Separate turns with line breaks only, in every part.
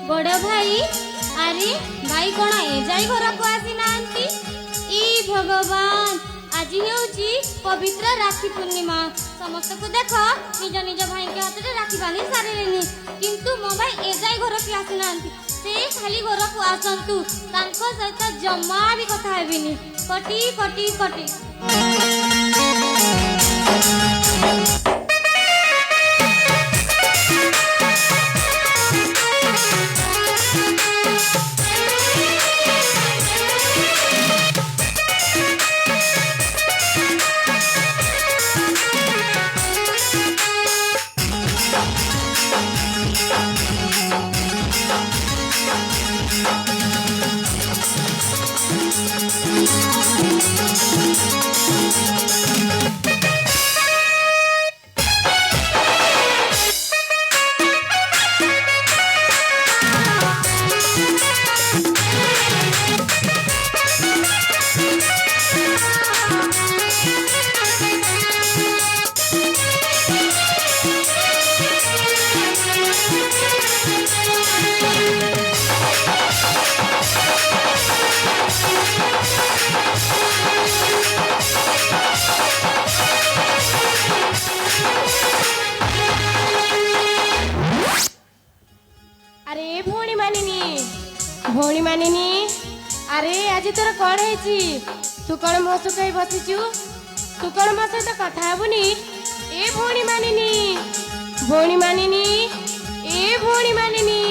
बड़ भाई अरे भाई कौन एजाई घर को आसी नांती ई भगवान आज हेउची पवित्र राखी पूर्णिमा समस्त को देख निज निज भाई के हाथ में राखी बांधी सारे किंतु मो भाई एजाई घर के आसी नांती से खाली घर को आसंतु तांको सहित जम्मा भी कथा हेबिनी कटी कटी कटी
भौणी मानिनी अरे आज तोर कौन है तू कौन मो सुखाई बसीचु तू कौन मो सहित कथा हेबुनी ए भौणी मानिनी ए भौणी मानिनी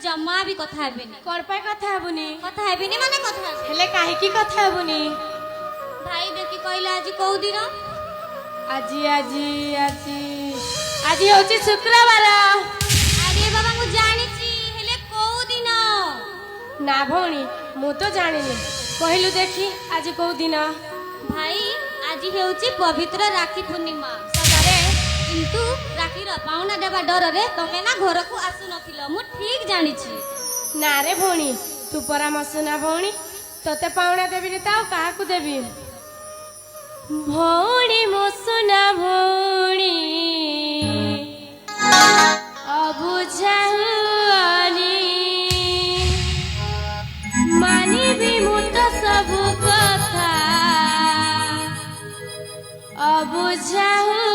जम्मा भी कथा हेबिनी
कोन पाई कथा हेबुनी
माने कथा
हेले काहे की कथा हेबुनी
भाई देखि कहला आज कौ दिन
आज होची शुक्रवार
अरे बाबा मु जानि छी हेले कौ दिन
ना भौणी मु तो जानिनी कहलु देखी आज कौ दिन
भाई आज हेउची पवित्र राखी पूर्णिमा सदारे किंतु राखीर पाउना देबा डर रे तमे ना घर को आसु नथिलो मु ठीक जानि छी
ना रे भौणी तू परामर्श ना भौणी तोते पाउना देबी रे ताऊ काहा को देबी भौणी मो सुना भौणी अबुझाहुनी मानिबी मु तो सब कथा अबुझाहुनी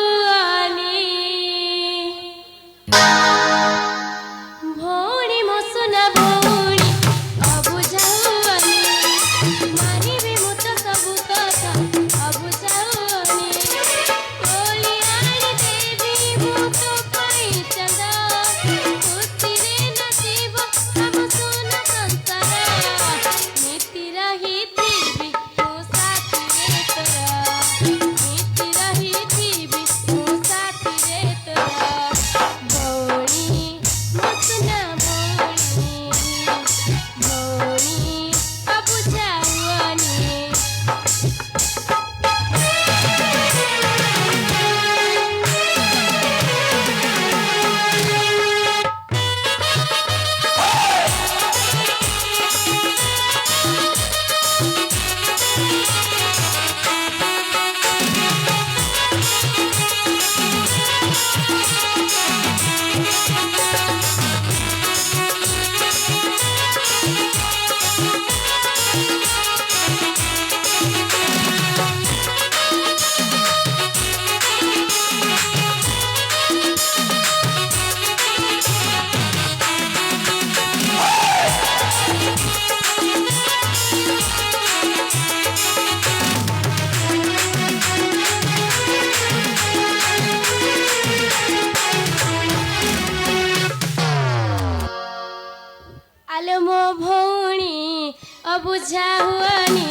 ଅବୁଝା ହୁଅନି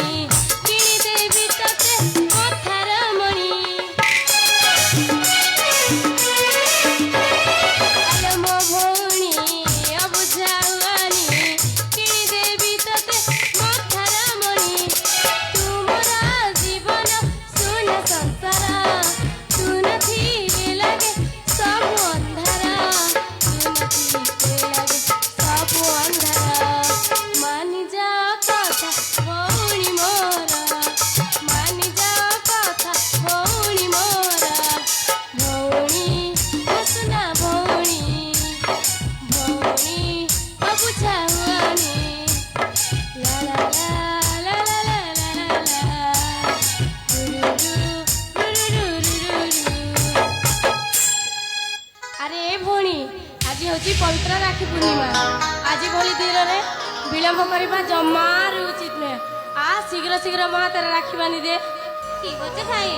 କିଣିଦେବି ତତେ କଥାର ମଣି ଆଲୋ ମୋ ଭଉଣୀ ଅବୁଝା ହୁଅନି କିଣିଦେବି ତତେ କଥାର ମଣି ତୁମର ଜୀବନ ସୁନ ସଂସାର ତୁ ନଥିଲେ ଲାଗେ ସବୁ ଅନ୍ଧାର ତୁ ନଥିଲେ ଲାଗେ ସବୁ ଅନ୍ଧାର ମାନି ଯାଅ କଥା ଭଉଣୀ ମୋର ମାନି ଯାଅ କଥା ଭଉଣୀ ମୋର ଭଉଣୀ ଆସୁନା ଭଉଣୀ ଭଉଣୀ ଅବୁଝା ହୁଅନି ଲା ଲା ଲା ଲା ଲା ଲା ଲା ଲା ଆରେ ଏ ଭଉଣୀ ଆଜି ହେଉଛି ପବିତ୍ର ରାକ୍ଷୀ ପୂର୍ଣ୍ଣିମା ଆଜି ଭଳି ଦିନରେ ବିଳମ୍ବ କରିବା ଜମାରୁ ଉଚିତ ନୁହେଁ ଆ ଶୀଘ୍ର ଶୀଘ୍ର ମା ତାର ରାକ୍ଷୀ ବାନ୍ଧି ଦେ
ঠিক আছে ভাই।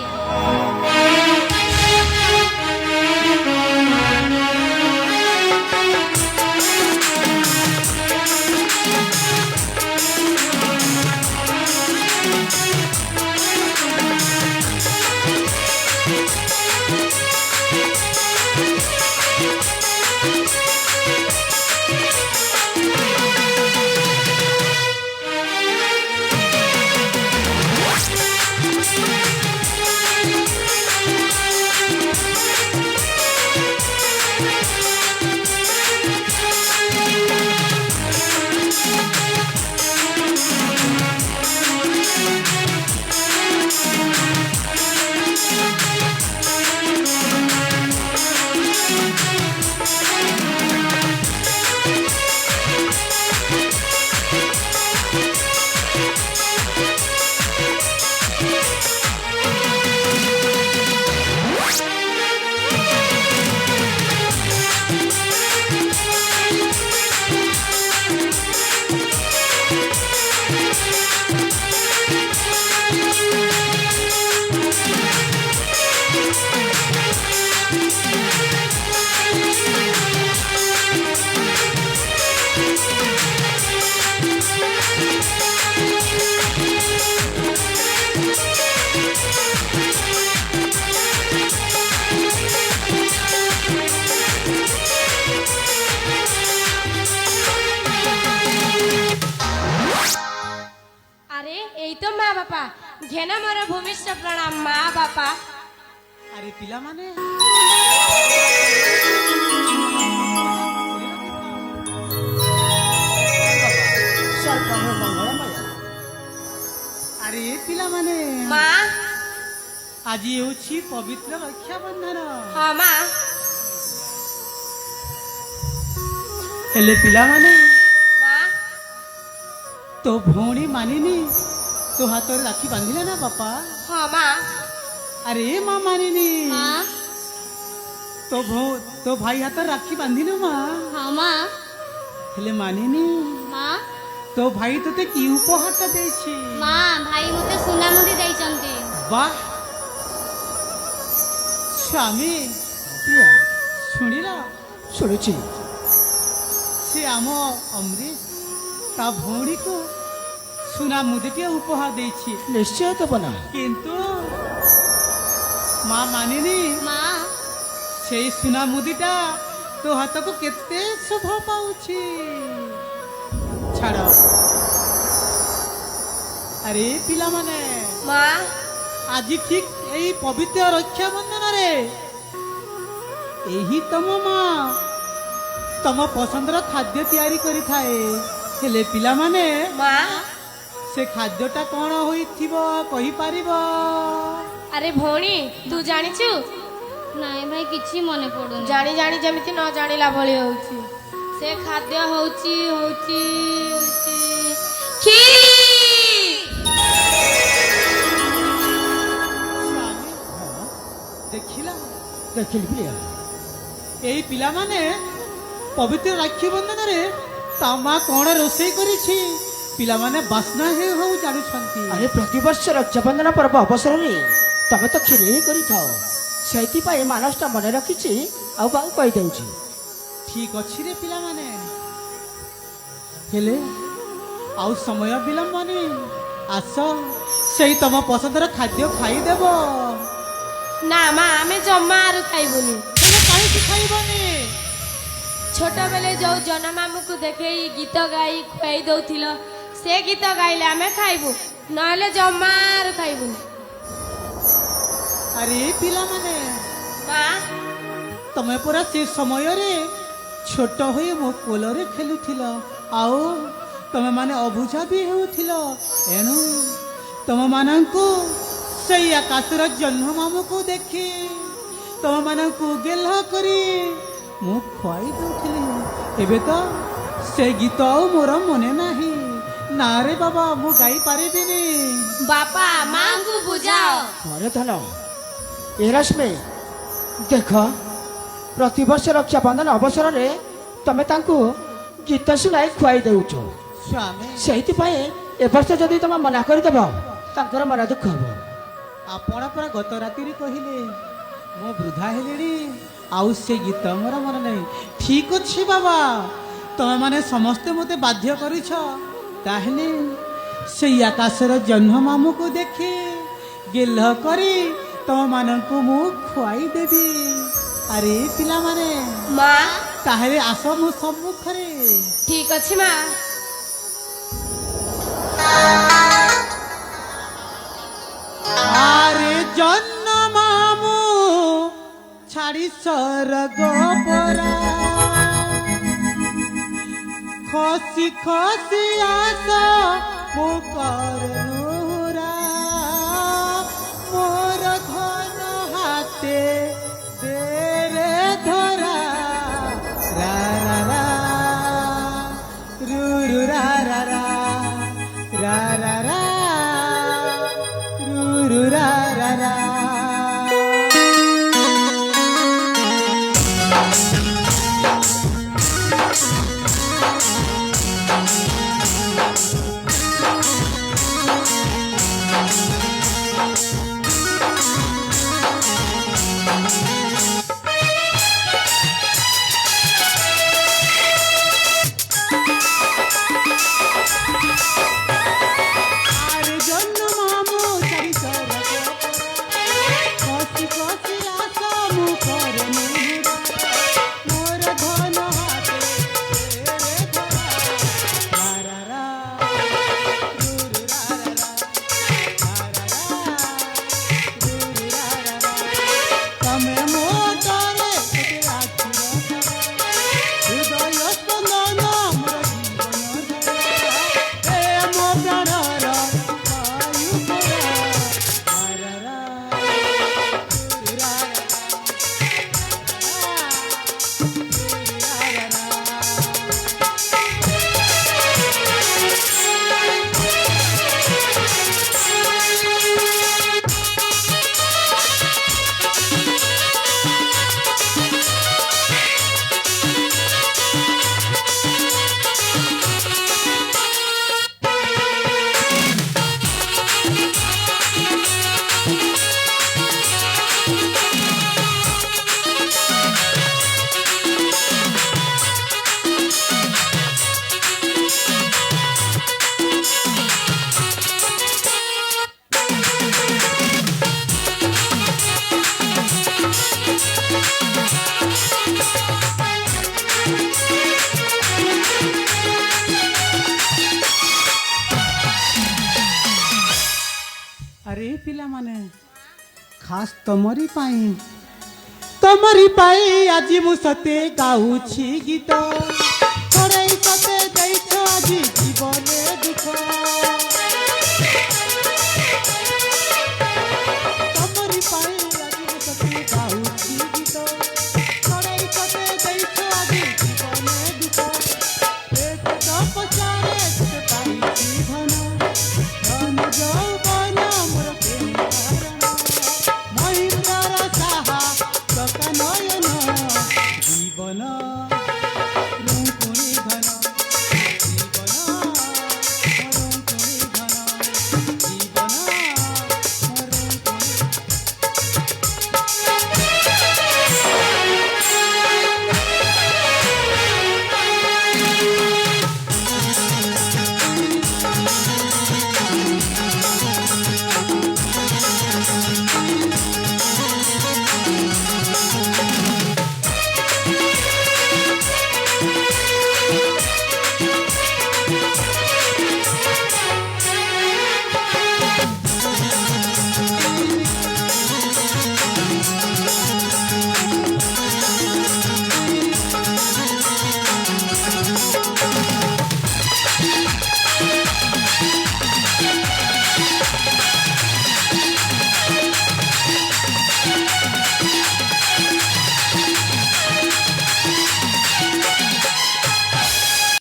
আরে এই তো মা বাপা ঘেন মোর ভূমিষ্ঠ প্রণাম মা বাপা
আরে পিলামানে আরে পিলামানে
মা
আজি ହେଉଛି ପବିତ୍ର ରକ୍ଷାବନ୍ଧନ
ହଁ ମା
ହେଲେ ପିଲାମାନେ
ମା
ତୋ ଭଉଣୀ ମାନିନି ତୋ ହାତରେ ରାକ୍ଷୀ ବାନ୍ଧିଲେ ନା ବାପା
ହଁ ମା
ଆରେ ମା ମାନିନି
মা।
ତୋ ଭାଇ ହାତରେ ରାକ୍ଷୀ ବାନ୍ଧିନୁ ମା
হ্যাঁ মা।
ହେଲେ ମାନିନି
মা।
ତୋ ଭାଇ ତୋତେ କି ଉପହାରଟା ଦେଇଛି
মা ভাই মতে সুনা মুদি ଦେଇଛନ୍ତି।
ବାহ ସ୍ୱାମୀ
ପ୍ରିୟା
ଶୁଣିଲ
ଶୁଣୁଛି
ସେ ଆମ ଅମୃତ ତା ଭଉଣୀକୁ ସୁନା ମୁଦିଟିଏ ଉପହାର ଦେଇଛି
ନିଶ୍ଚୟ ଦେବ ନା
କିନ୍ତୁ ମା ମାନିନି
মা।
ସେଇ ସୁନା ମୁଦିଟା ତୋ ହାତକୁ କେତେ ଶୁଭ ପାଉଛି ଛାଡ଼ ଆରେ ପିଲାମାନେ
ମା
ଆଜି ଠିକ ଏଇ ପବିତ୍ର ରକ୍ଷାବନ୍ଧନରେ ଏହି ତମ ମା ତମ ପସନ୍ଦର ଖାଦ୍ୟ ତିଆରି କରିଥାଏ ହେଲେ ପିଲାମାନେ
ମା
ସେ ଖାଦ୍ୟଟା କ'ଣ ହୋଇଥିବ କହିପାରିବ
ଆରେ ଭଉଣୀ ତୁ ଜାଣିଛୁ
ନାଇଁ ଭାଇ କିଛି ମନେ ପଡୁନି।
ଜାଣି ଜାଣି ଯେମିତି ନ ଜାଣିଲା ଭଳି ହଉଛି ସେ ଖାଦ୍ୟ ହଉଛି ହଉଛି ହଉଛି କ୍ଷୀରି
ଦେଖିଲା
ଦେଖିଲି ପ୍ରିୟା
ଏଇ ପିଲାମାନେ ପବିତ୍ର ରାକ୍ଷୀ ବନ୍ଧନରେ ତା ମା କ'ଣ ରୋଷେଇ କରିଛି ପିଲାମାନେ ବାସ୍ନା ହଉ ଜାଣୁଛନ୍ତି
ଆରେ ପ୍ରତିବର୍ଷ ରକ୍ଷାବନ୍ଧନ ପର୍ବ ଅବସରରେ ତମେ ତ କ୍ଷୀରି ହିଁ କରିଥାଅ ସେଇଥିପାଇଁ ମାନସଟା ମନେ ରଖିଛି ଆଉ କାହାକୁ କହିଦେଉଛି
ଠିକ ଅଛି ରେ ପିଲାମାନେ ହେଲେ ଆଉ ସମୟ ବିଳମ୍ବନି, ଆସ ସେଇ ତମ ପସନ୍ଦର ଖାଦ୍ୟ ଖାଇଦେବ।
ନା ମା ଆମେ ଜମାରୁ ଖାଇବୁନି।
ହେଲେ କାହିଁକି ଖାଇବନି?
ଛୋଟ ବେଳେ ଯୋଉ ଜନମାମୁକୁ ଦେଖେଇ ଗୀତ ଗାଇ ଖୁଆଇ ଦଉଥିଲ, ସେ ଗୀତ ଗାଇଲେ ଆମେ ଖାଇବୁ, ନହେଲେ ଜମାରୁ ଖାଇବୁନି।
ଆରେ ପିଲାମାନେ,
ମା
ତମେ ପରା ସେ ସମୟରେ ଛୋଟ ହୋଇ ମୋ କୋଳରେ ଖେଲୁଥିଲ, ଆଉ ତମେ ମାନେ ଅବୁଝା ବି ହେଉଥିଲ। ଏଣୁ ତମମାନଙ୍କୁ ସେଇ ଆକାଶର ଜହ୍ନ ମାମୁକୁ ଦେଖି ତମମାନଙ୍କୁ ଗେହ୍ଲା କରି ମୁଁ ଖୁଆଇ ଦଉଥିଲି। ଏବେ ତ ସେ ଗୀତ ଆଉ ମୋର ମନେ ନାହିଁ। ନା ରେ ବାବା, ମୁଁ ଗାଇ ପାରିବିନି।
ବାପା ମାଙ୍କୁ ବୁଝାଅ।
ଘରେ ଧନ ଏ ରଶ୍ମି, ଦେଖ ପ୍ରତିବର୍ଷ ରକ୍ଷାବନ୍ଧନ ଅବସରରେ ତମେ ତାଙ୍କୁ ଗୀତ ଶୁଣାଇ ଖୁଆଇ ଦେଉଛ।
ସ୍ୱାମୀ,
ସେଇଥିପାଇଁ ଏ ବର୍ଷ ଯଦି ତମେ ମନା କରିଦେବ ତାଙ୍କର ମନ ଦୁଃଖ ହବ।
ଆପଣ ପରା ଗତ ରାତିରେ କହିଲେ ମୁଁ ବୃଦ୍ଧା ହେଲିଣି, ଆଉ ସେ ଗୀତ ମୋର ମନେ ନାହିଁ। ଠିକ ଅଛି ବାବା, ତମେ ମାନେ ସମସ୍ତେ ମୋତେ ବାଧ୍ୟ କରିଛ, ତାହେଲେ ସେଇ ଆକାଶର ଜହ୍ନ ମାମୁକୁ ଦେଖି ଗେହ୍ଲା କରି ତମମାନଙ୍କୁ ମୁଁ ଖୁଆଇ ଦେବି। ଆରେ ପିଲାମାନେ,
ମା
ତାହେଲେ ଆସ ମୋ ସମ୍ମୁଖରେ।
ଠିକ ଅଛି ମା।
আরে জন্ম মামু ছাড়ি স্বর্গ পরা, খসি খসি আস মুকর নুরা, মোর ধন হাতে দেরে ধরা, রা রা রা রু রু রা রা রা, রা রা রা রু রু রা রা রা। আরে জন্য মামু চারি সরগ খসি খসি আস মুখর নুরা, মোর ধন হাতে রে ধরা, রা রা রা রু রু রা রা রা, রা রা রা রু রু রা রা রা। তমে মোটরে কেটে রাখির ধরা, হৃদয় স্পন্দন মোর জীবন ধরা, এ মো প্রাণর বায়ু পরা, রা রা রা রু রু রা রা রা, রা রা রা আরে পিলাମାନେ, ଖାସ୍ ତମରି ପାଇଁ ଆଜି ମୁଁ ସତେ ଗାଉଛି ଗୀତ।